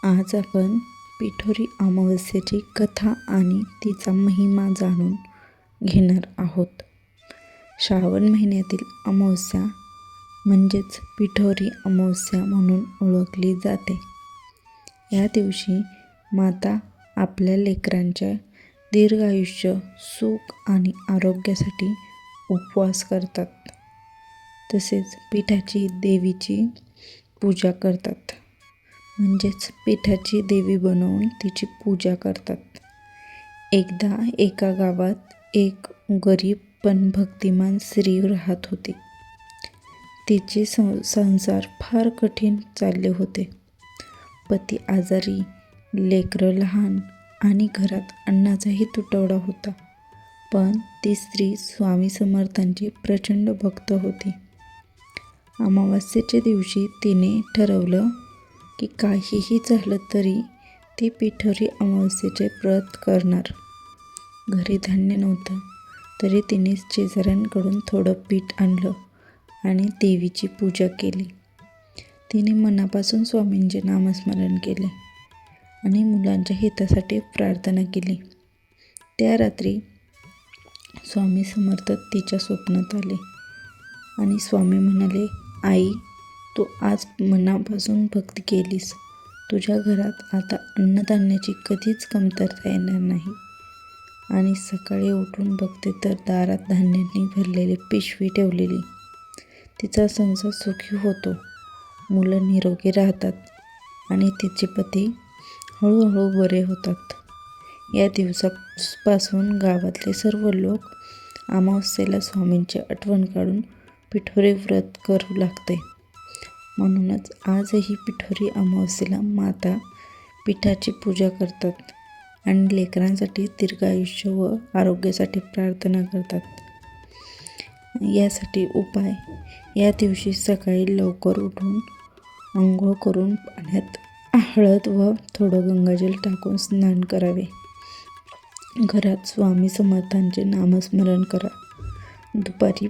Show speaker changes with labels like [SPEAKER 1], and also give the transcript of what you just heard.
[SPEAKER 1] आज आपण पिठोरी अमावस्येची कथा आणि तिचा महिमा जाणून घेणार आहोत. श्रावण महिन्यातील अमावस्या म्हणजेच पिठोरी अमावस्या म्हणून ओळखली जाते. या दिवशी माता आपल्या लेकरांच्या दीर्घायुष्य, सुख आणि आरोग्यासाठी उपवास करतात. तसेच पिठाची देवीची पूजा करतात. म्हणजेच पिठाची देवी बनवून तिची पूजा करतात. एकदा एका गावात एक गरीब पण भक्तिमान स्त्री राहत होती. तिचे संसार फार कठीण चालले होते. पती आजारी, लेकरं लहान आणि घरात अन्नाचाही तुटवडा होता. पण ती स्त्री स्वामी समर्थांची प्रचंड भक्त होती. अमावास्येच्या दिवशी तिने ठरवलं की काहीही झालं तरी ती पिठोरी अमावस्येचे व्रत करणार. घरी धान्य नव्हतं तरी तिने शेजाऱ्यांकडून थोडं पीठ आणलं आणि देवीची पूजा केली. तिने मनापासून स्वामींचे नामस्मरण केले आणि मुलांच्या हितासाठी प्रार्थना केली. त्या रात्री स्वामी समर्थ तिच्या स्वप्नात आले आणि स्वामी म्हणाले, आई, तू आज मनापासून भक्ती केलीस. तुझ्या घरात आता अन्नधान्याची कधीच कमतरता येणार नाही. आणि सकाळी उठून बघते तर दारात धान्यांनी भरलेली पिशवी ठेवलेली. तिचा संसार सुखी होतो, मुलं निरोगी राहतात आणि तिचे पती हळूहळू बरे होतात. या दिवसापासून गावातले सर्व लोक अमावस्येला स्वामींची आठवण काढून पिठोरी व्रत करू लागते. म्हणूनच आजही पिठोरी अमावस्येला माता पिठाची पूजा करतात आणि लेकरांसाठी दीर्घायुष्य व आरोग्यासाठी प्रार्थना करतात. यासाठी उपाय: या दिवशी सकाळी लवकर उठून अंघोळ करून पाण्यात हळद व थोडं गंगाजल टाकून स्नान करावे. घरात स्वामी समर्थांचे नामस्मरण करा. दुपारी